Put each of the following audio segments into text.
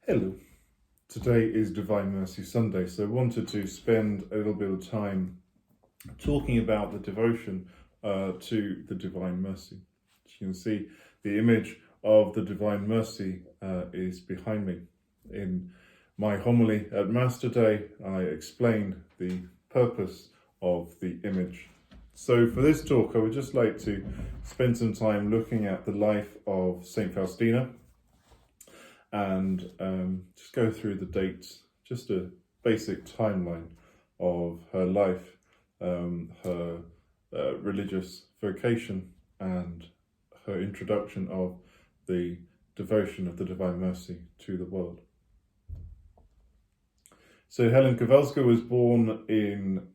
Hello. Today is Divine Mercy Sunday, so I wanted to spend a little bit of time talking about the devotion to the Divine Mercy. As you can see, the image of the Divine Mercy is behind me. In my homily at Mass today, I explain the purpose of the image. So for this talk, I would just like to spend some time looking at the life of St Faustina, and just go through the dates, just a basic timeline of her life, her religious vocation, and her introduction of the devotion of the Divine Mercy to the world. So Helen Kowalska was born in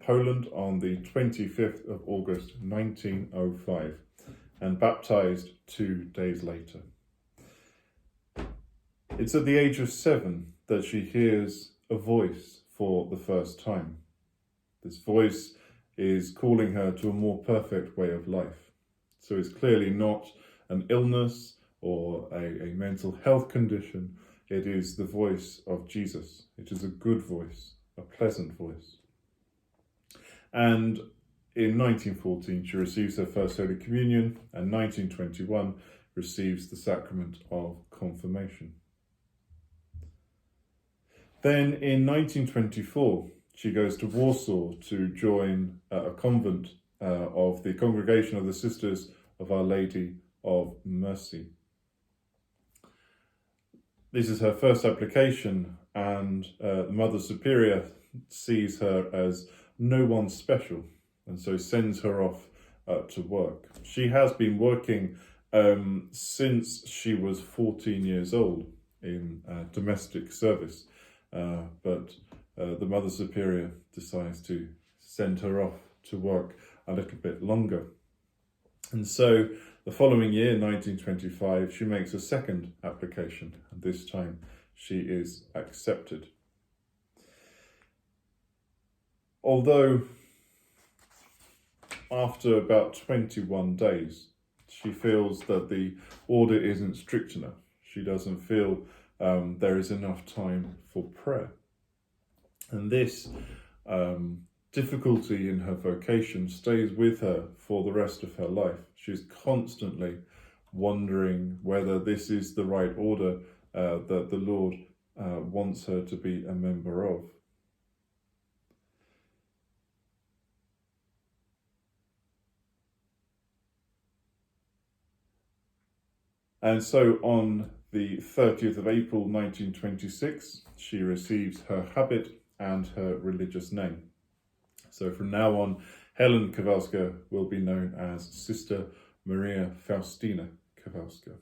Poland on the 25th of August 1905 and baptized 2 days later. It's at the age of 7 that she hears a voice for the first time. This voice is calling her to a more perfect way of life. So it's clearly not an illness or a mental health condition. It is the voice of Jesus. It is a good voice, a pleasant voice. And in 1914, she receives her first Holy Communion, and 1921 receives the sacrament of confirmation. Then in 1924, she goes to Warsaw to join a convent of the Congregation of the Sisters of Our Lady of Mercy. This is her first application, and the Mother Superior sees her as no one special, and so sends her off to work. She has been working since she was 14 years old in domestic service. But the Mother Superior decides to send her off to work a little bit longer. And so the following year, 1925, she makes a second application, and this time she is accepted. Although after about 21 days, she feels that the order isn't strict enough. She doesn't feel there is enough time for prayer. And this difficulty in her vocation stays with her for the rest of her life. She's constantly wondering whether this is the right order that the Lord wants her to be a member of. And so on the 30th of April 1926, she receives her habit and her religious name. So from now on, Helen Kowalska will be known as Sister Maria Faustina Kowalska.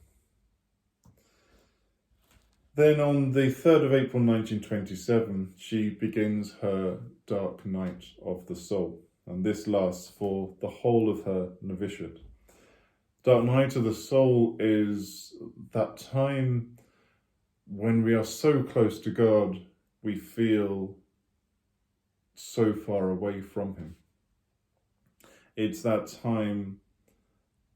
Then on the 3rd of April 1927, she begins her dark night of the soul, and this lasts for the whole of her novitiate. Dark night of the soul is that time when we are so close to God, we feel so far away from Him. It's that time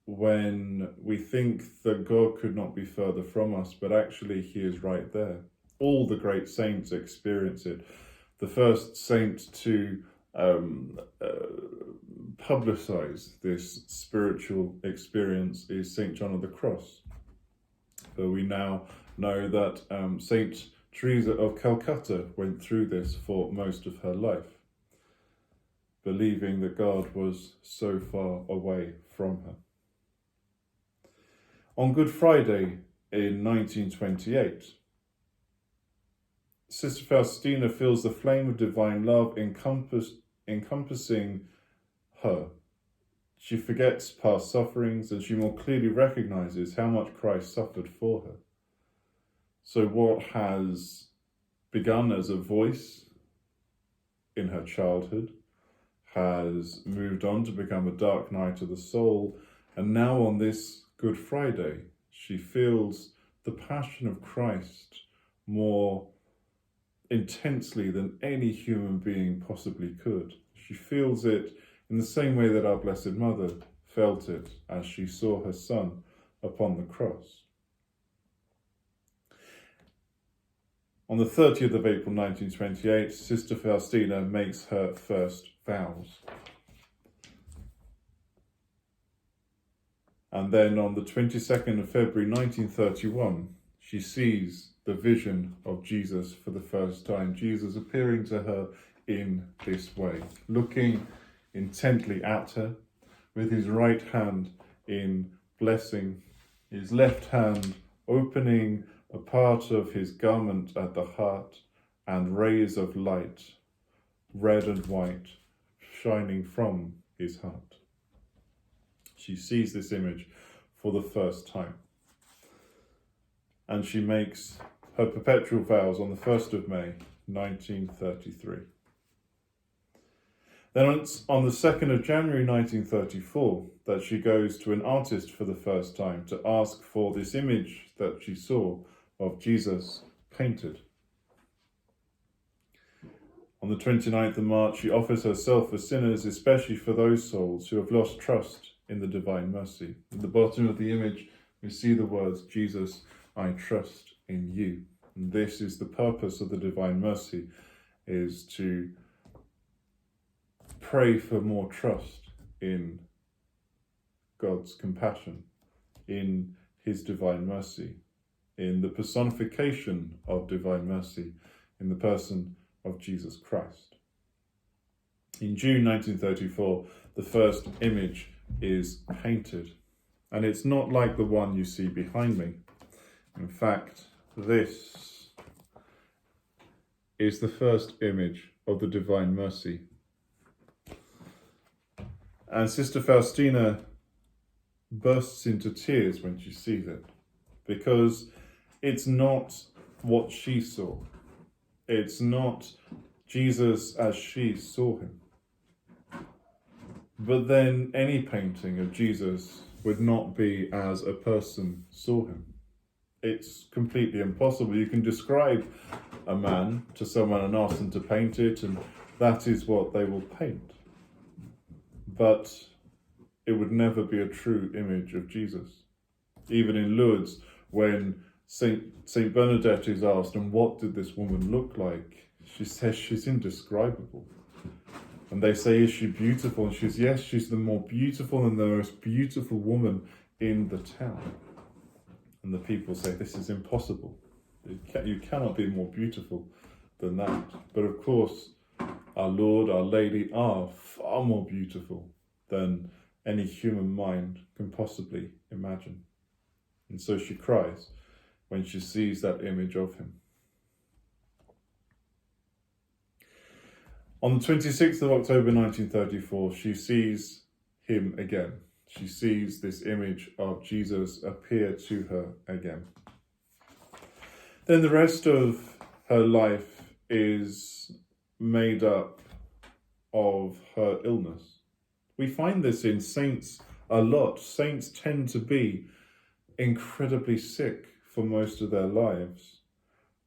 when we think that God could not be further from us, but actually He is right there. All the great saints experience it. The first saint to publicize this spiritual experience is St John of the Cross. But we now know that St Teresa of Calcutta went through this for most of her life, believing that God was so far away from her. On Good Friday in 1928, Sister Faustina feels the flame of divine love encompassing her. She forgets past sufferings, and she more clearly recognizes how much Christ suffered for her. So what has begun as a voice in her childhood has moved on to become a dark night of the soul, and now on this Good Friday, she feels the passion of Christ more intensely than any human being possibly could. She feels it in the same way that our Blessed Mother felt it as she saw her Son upon the cross. On the 30th of April 1928, Sister Faustina makes her first vows. And then on the 22nd of February 1931, she sees the vision of Jesus for the first time. Jesus appearing to her in this way, looking intently at her with his right hand in blessing, his left hand opening a part of his garment at the heart, and rays of light, red and white, shining from his heart. She sees this image for the first time. And she makes her perpetual vows on the 1st of May, 1933. Then it's on the 2nd of January 1934 that she goes to an artist for the first time to ask for this image that she saw of Jesus painted. On the 29th of March, she offers herself for sinners, especially for those souls who have lost trust in the divine mercy. At the bottom of the image, we see the words, "Jesus, I trust in you." And this is the purpose of the divine mercy, is to pray for more trust in God's compassion, in his divine mercy, in the personification of divine mercy, in the person of Jesus Christ. In June 1934, the first image is painted, and it's not like the one you see behind me. In fact, this is the first image of the divine mercy. And Sister Faustina bursts into tears when she sees it, because it's not what she saw. It's not Jesus as she saw him. But then any painting of Jesus would not be as a person saw him. It's completely impossible. You can describe a man to someone and ask them to paint it, and that is what they will paint. But it would never be a true image of Jesus. Even in Lourdes, when Saint Bernadette is asked, and what did this woman look like? She says she's indescribable. And they say, is she beautiful? And she says, yes, she's the more beautiful and the most beautiful woman in the town. And the people say, this is impossible. You cannot be more beautiful than that. But of course, our Lord, our Lady are far more beautiful than any human mind can possibly imagine. And so she cries when she sees that image of him. On the 26th of October 1934, she sees him again. She sees this image of Jesus appear to her again. Then the rest of her life is made up of her illness. We find this in saints a lot. Saints tend to be incredibly sick for most of their lives.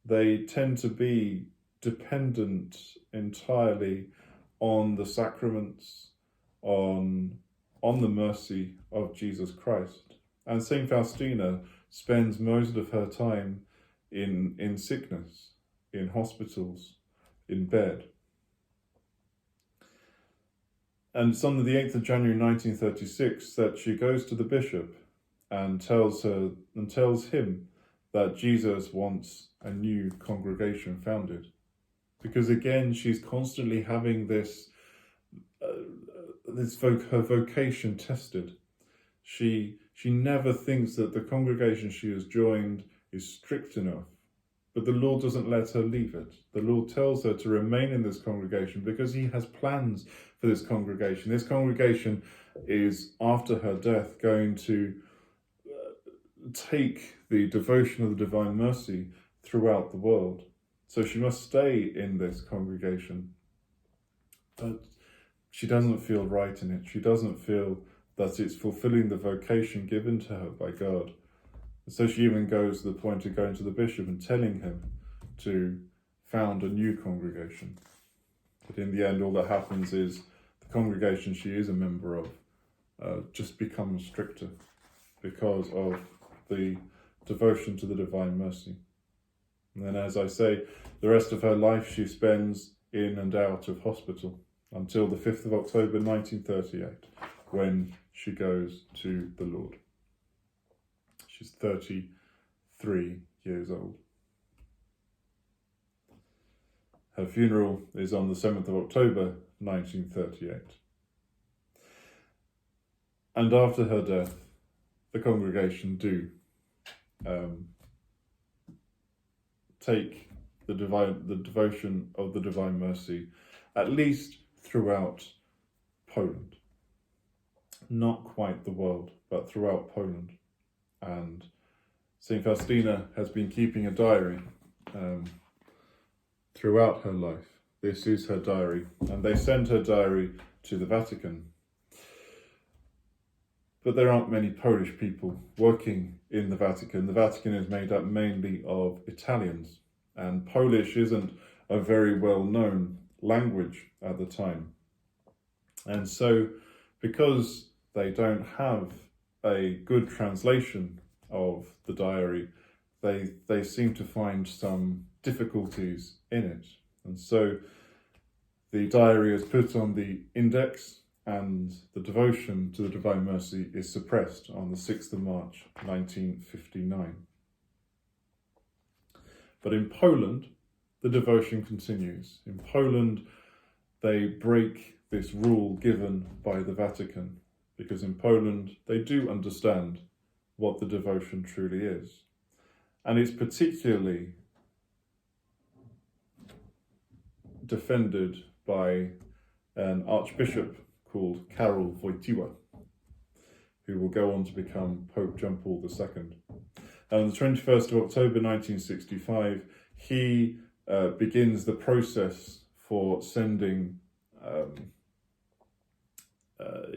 They tend to be dependent entirely on the sacraments, on the mercy of Jesus Christ. And St Faustina spends most of her time in sickness, in hospitals, in bed. And it's on the 8th of January 1936 that she goes to the bishop and tells him that Jesus wants a new congregation founded. Because again, she's constantly having her vocation tested. She never thinks that the congregation she has joined is strict enough, but the Lord doesn't let her leave it. The Lord tells her to remain in this congregation because he has plans for this congregation. This congregation is, after her death, going to take the devotion of the Divine Mercy throughout the world. So she must stay in this congregation. But she doesn't feel right in it. She doesn't feel that it's fulfilling the vocation given to her by God. So she even goes to the point of going to the bishop and telling him to found a new congregation. But in the end, all that happens is the congregation she is a member of just becomes stricter because of the devotion to the Divine Mercy. And then, as I say, the rest of her life she spends in and out of hospital until the 5th of October 1938, when she goes to the Lord. She's 33 years old. Her funeral is on the 7th of October 1938. And after her death, the congregation do take the devotion of the Divine Mercy, at least throughout Poland. Not quite the world, but throughout Poland. And St Faustina has been keeping a diary throughout her life. This is her diary, and they send her diary to the Vatican. But there aren't many Polish people working in the Vatican. The Vatican is made up mainly of Italians, and Polish isn't a very well-known language at the time. And so, because they don't have a good translation of the diary, they seem to find some difficulties in it. And so the diary is put on the index, and the devotion to the Divine Mercy is suppressed on the 6th of March 1959. But in Poland, the devotion continues. In Poland, they break this rule given by the Vatican, because in Poland, they do understand what the devotion truly is. And it's particularly defended by an archbishop called Karol Wojtyła, who will go on to become Pope John Paul II. And on the 21st of October 1965, he begins the process for sending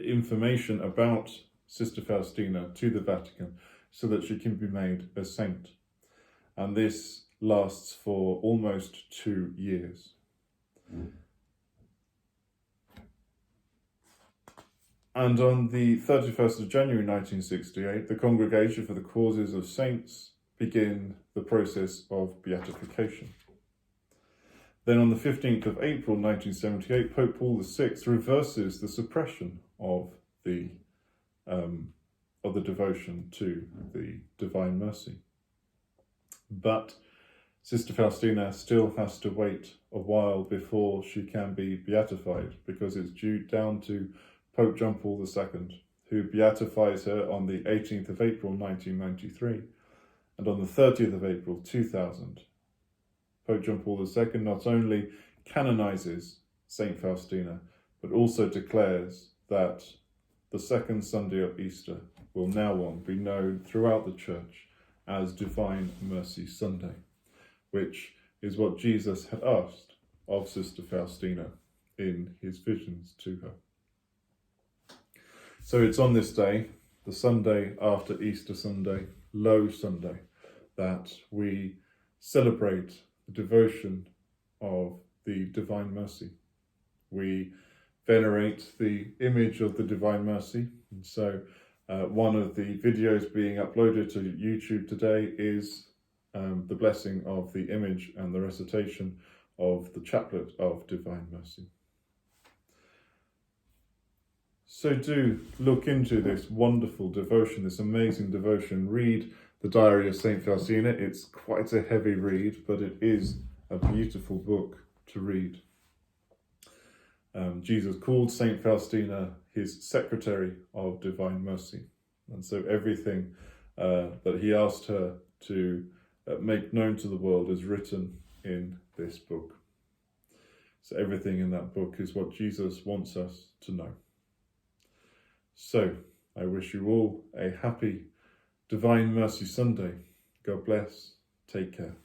information about Sister Faustina to the Vatican so that she can be made a saint. And this lasts for almost 2 years. And on the 31st of January 1968, the Congregation for the Causes of Saints begin the process of beatification. Then on the 15th of April 1978, Pope Paul VI reverses the suppression of the devotion to the Divine Mercy. But Sister Faustina still has to wait a while before she can be beatified, because it's due down to Pope John Paul II, who beatifies her on the 18th of April 1993, and on the 30th of April 2000. Pope John Paul II not only canonizes St Faustina, but also declares that the second Sunday of Easter will now on be known throughout the Church as Divine Mercy Sunday, which is what Jesus had asked of Sister Faustina in his visions to her. So it's on this day, the Sunday after Easter Sunday, Low Sunday, that we celebrate the devotion of the Divine Mercy. We venerate the image of the Divine Mercy. And so one of the videos being uploaded to YouTube today is the blessing of the image and the recitation of the chaplet of Divine Mercy. So do look into this wonderful devotion, this amazing devotion. Read the Diary of St Faustina. It's quite a heavy read, but it is a beautiful book to read. Jesus called St Faustina his secretary of Divine Mercy. And so everything that he asked her to make known to the world is written in this book. So everything in that book is what Jesus wants us to know. So I wish you all a happy Divine Mercy Sunday. God bless. Take care.